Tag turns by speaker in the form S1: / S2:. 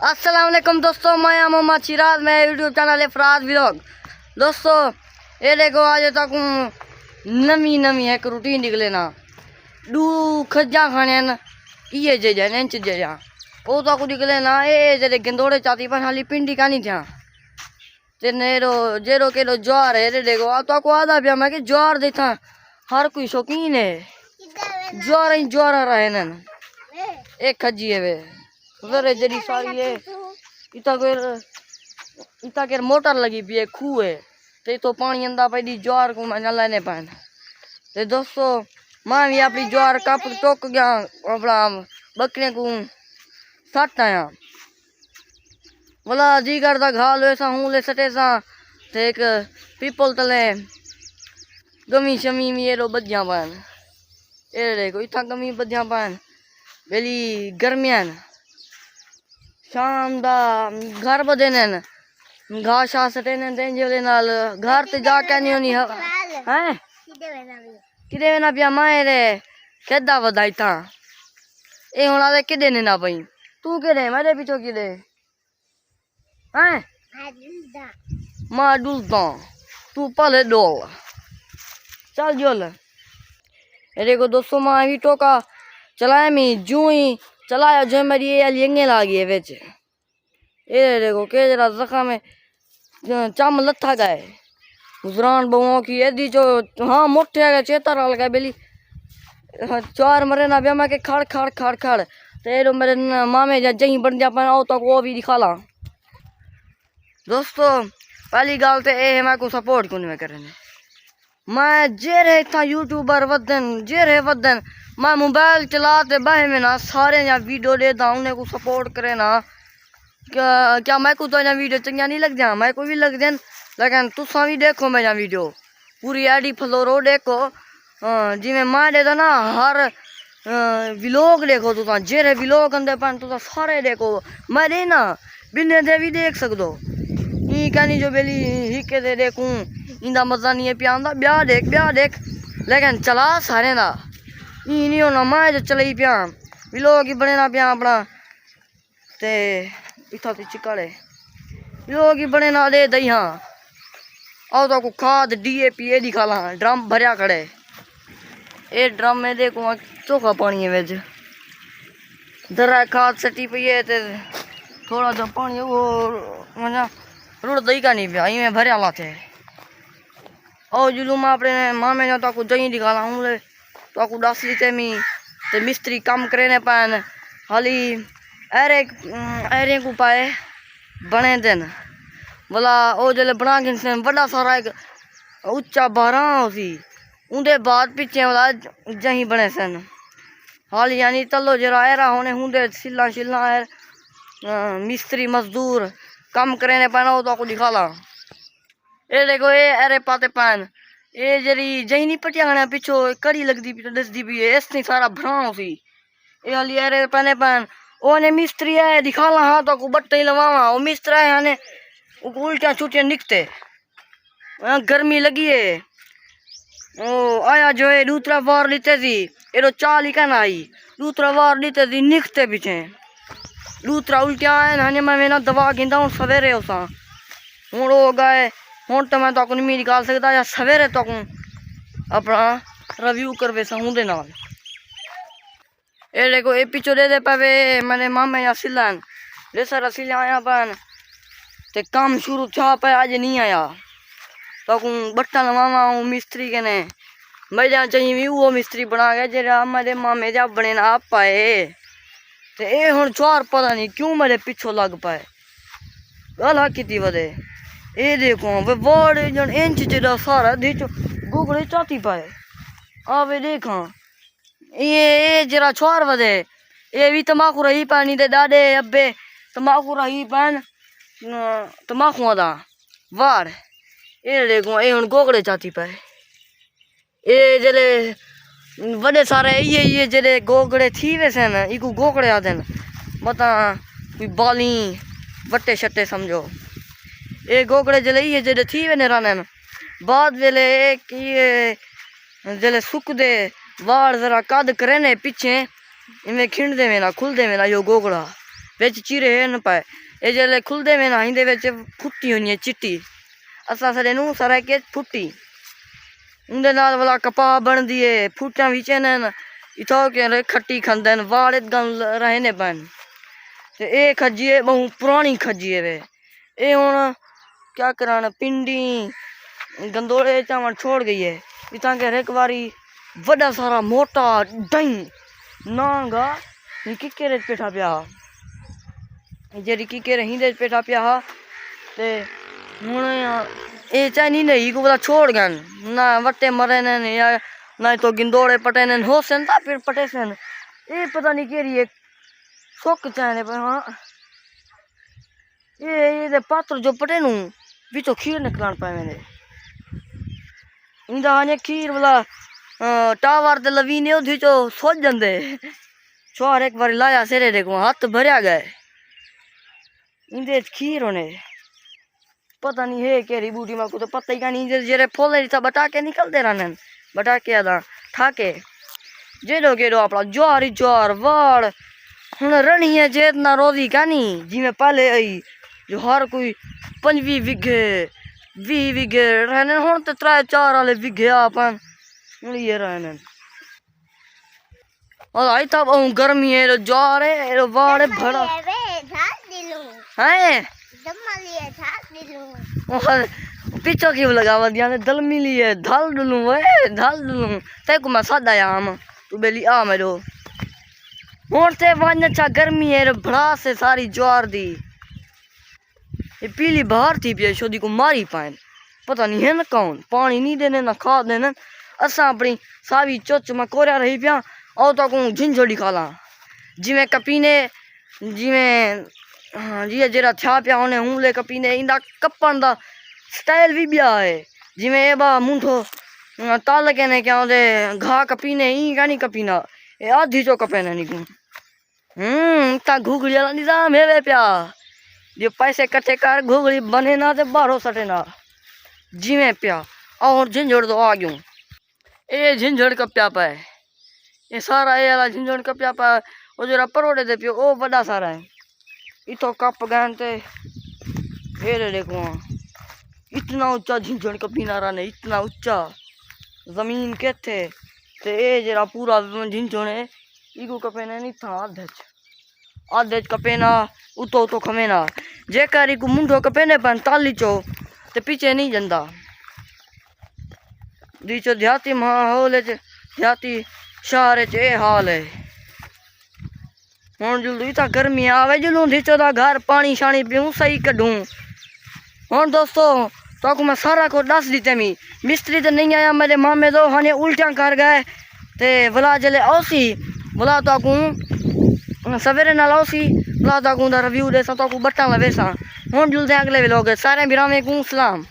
S1: अस्सलाम वालेकुम दोस्तों, मैं मोहम्मद सिराज, मैं यूट्यूब चैनल फराज व्लॉग। दोस्तों ये देखो आज तक नवी नवी एक रूटीन निकले ना डू खजा खाने न ये जेजा इंच जेजा वो तो निकले ना ये जेरे गंदोड़े चाती पर हाली पिंडी का नहीं था ते नेरो जेरो केरो ज्वार है रे देखो आ तो को आधा पिया मैं कि ज्वार देता हर कोई शौकीन है ज्वार ही ज्वार रहे न एक खजी है वे वे जरी सारी है इतना केर मोटर लगी पी है खूह है ते तो पानी अंदा पी ज्वार को मैं लेने पान ते दोस्तों मैं भी अपनी ज्वार कप टोक गया अपना बकरे को सट आया बोला जी करता घाल वैसा हूँ ले सटे सा ते एक पीपल तले गमी शमी में ये बजिया पान ये देखो इतना गमी बजिया पान बेली गर्मियां शाम दा घर बदे न घास शास सटे न तेंजे नाल घर ते जाके नहीं होनी है किदे ना पिया माए रे केदा वधाई था ए हुन आवे किदे ने ना पई तू किदे मेरे पीछे किदे हैं मां डुलता तू पले डोल चल जोल अरे को दोस्तों मां भी टोका चलाया मी जू ही चलाया जो मेरी ये लिंगे लागी है बेच ये देखो के जरा जख्म में चम लथा गए गुजरान बहुओं की यदि जो हाँ मोटे है चेता रहा लगा बेली चार मरे ना ब्याह के खड़ खड़ खड़ खड़ तेरे मेरे मामे जा जही बन जा पाना तो वो भी दिखा ला दोस्तों पहली गल तो ये मैं को सपोर्ट क्यों नहीं करने मैं जे रहे था यूट्यूबर वदन जे रहे वदन मैं मोबाइल चलाते बहे में ना सारे यहाँ वीडियो देता उन्हें को सपोर्ट करे ना क्या मैं को तो यहाँ वीडियो चंगा नहीं लग जा मैं को भी लग जान लेकिन तुसा भी देखो मैं यहाँ वीडियो पूरी आईडी फ्लोरो देखो जिमें मैं देता ना हर व्लॉग देखो तुसा जे रहे व्लॉग अंदर पान तुसा सारे देखो मैं दे ना बिन्ने दे भी देख सकदो ई कहनी जो बेली हिके दे देखूं इंदा मजा नहीं है पिया ब्याह देख लेकिन चला सारे ना ई नहीं होना मैं जो चलाई पिया व्लॉग ही बने ना पिया अपना ते इतना तो चिकाड़े व्लॉग ही बने ना दे दही हाँ आओ तो को खाद DAP ये दिखा ला ड्रम भरिया खड़े ये ड्रम में देखो चोखा पानी है वेज दरा खाद सटी पी है ते थोड़ा जो पानी वो मजा रुड़ दही का नहीं पिया में भरिया लाते और जुलूम अपने मामे जो तो दही दिखा ला हूँ तो आपको दस ली ते मिस्त्री काम करे ने पान हाली अरे को पाए बने दिन बोला वो जल्द बना के बड़ा सारा एक उच्चा बारह सी उनके बाद पिछे वाला जही बने सन हाल यानी तलो जरा एरा होने होंगे सिला शिला मिस्त्री मजदूर काम करे ने पाना वो तो आपको दिखा ला ये देखो ये अरे पाते पान ये जरी जही नहीं पटिया खाने पिछो कड़ी लगती पी दसदी पी है इसने सारा भराव सी ये हाली अरे पाने पान ओने मिस्त्री है दिखा ला हाँ तो को बट्टे लवावा वो मिस्त्री है ने उल्टियाँ छुट्टियाँ निकते गर्मी लगी है ओ आया जो है दूसरा वार लेते थी ये तो चाल ही कहना आई दूसरा वार लेते थी निकते पीछे दूसरा उल्टियाँ आए ना मैं ना दवा गिंदा हूँ सवेरे उसा हूँ हो गए हूँ तो मैं तो नहीं निकाल सकता या सवेरे तो अपना रिव्यू करवे सहूँ दे नाल ये देखो ये पिछो दे पावे मैंने मामे या सिलन ले सारा सिला आया पन ते काम शुरू था पे आज नहीं आया तो बट्टा लवावा हूँ मिस्त्री के ने मैं जा चाहिए भी वो मिस्त्री बना गया जरा मेरे मामे जा बने ना आप पाए ते ये हुन चार पता नहीं क्यों मेरे पीछो लग पाए गल की वधे ये देखो वे बड़े जन इंच जरा सारा दीचो गुगड़े चाती पाए आवे देखा ये जरा छोर वधे ये भी तमाकू रही पानी दे दादे अब्बे तमाकू रही पान तमाकू दा वार ये देखो ये हुन गोगड़े चाती पाए ये जले बड़े सारे ये जले गोगड़े थी वैसे न इको गोगड़े आते न बता कोई बाली बट्टे शट्टे समझो ये गोगड़े जले ये जले थी वे रहने न बाद वेले ये जले सुख दे वार जरा कद करे ने पीछे इनमें खिंड दे ना खुल दे ना यो गोगड़ा बिच चीरे न पाए ये जेल्लै खुलदे में ना इंदे बिच फुट्टी होनी है चिट्टी असा सारे नू सारा के फुट्टी उंदे नाल वाला कपाह बनदी है फुट्टा विच न इथो के खट्टी खंदे न वाड़े गल रहने बन ते ए खजिए बहु पुरानी खजिए वे ए हुन क्या कराना पिंडी गंदोले चावल छोड़ गई है इतना के एक बारी बड़ा सारा मोटा दही नांगा किकेरे पेठा पिया जेरी किकेरे हिंदे पेठा पिया ते हुन ए चाइनी नहीं को बोला छोड़ गन ना वट्टे मरे ने या ना तो गिंदोड़े पटे ने होसन ता फिर पटे सन ए पता नहीं केरी एक सोक चाने पर हां ये पात्र जो पटे नु बिचो खीर निकलान पाए मैंने इंदा ने खीर वाला टावर ते लवीने उधी चो सो जंदे छोर एक बार लाया सेरे देखो हाथ भरया गए इंदे खीर होने पता नहीं है केरी बूटी मा को तो पता ही का नहीं जेरे फोले सा बटा के निकलते रहन बटा के आदा ठाके जेडो केडो अपना ज्वार वाड़ हुन रणी है जेतना रोजी कानी जिमें पहले आई जो हर कोई 25 विघे 20 विघे रहने हुन तो 3-4 वाले विघे अपन हुन ये रहने और आई तब गर्मी है ज्वार है वाड़ भड़ा है पीछो क्यों लगावा दिया ने दल मिली है धल डलू ते को मैं सादा आम तू बेली आ मेरो और ते वन अच्छा गर्मी है भड़ा से सारी ज्वार दी ये पीली बाहर थी पिया शोदी को मारी पाए पता नहीं है ना कौन पानी नहीं देने ना खाद देने असा अपनी सावी चोच में कोरिया रही पिया और तो को झिंझोड़ी खाला जिमें कपीने जिमें हाँ जी जरा छा पिया होने हूले कपीने इंदा कपन दा स्टाइल भी बिया है जिमें ए बा मुंठो ताल के ने क्या होदे घा कपीने ई कानी कपीना ए आधी चो कपेने निकू ता घुगड़ी वाला निजाम है वे पिया जो पैसे इकट्ठे कर घुगड़ी बने ना ते बाहरों सटे ना जिमें पिया और झिंझोड़ तो आ गयो ए झिंझोड़ कप्या पाए ये सारा ये वाला झिंझोड़ कप्या पाए वो जरा परोड़े दे पियो ओ बड़ा सारा है इतो कप गए थे फिर देखो इतना ऊंचा झिंझोड़ कपीना ने इतना ऊंचा जमीन के थे ते ए जरा पूरा झिंझोड़ है इको कपेना नहीं था आधे कपेना उतो उतो खमेना जेकर इको मुंडो कपेने पन ताली चो ते पीछे नहीं जंदा दीचो देहाती माहौल देहाती शहर च ए हाल है हुन जल्दी इतना गर्मी आवे जलूं दीचो दा घर पानी शानी पीऊं सही कढूं हुन दोस्तों तो को मैं सारा को दस दीते मी मिस्त्री तो नहीं आया मेरे मामे दो हाने उल्टियां कर गए ते भला जले औसी भला तो को सवेरे नाल औसी भला तो को दा रिव्यू दे तो को बट्टा लवेसा हुन जल्दी अगले व्लॉग सारे बिरामे को सलाम।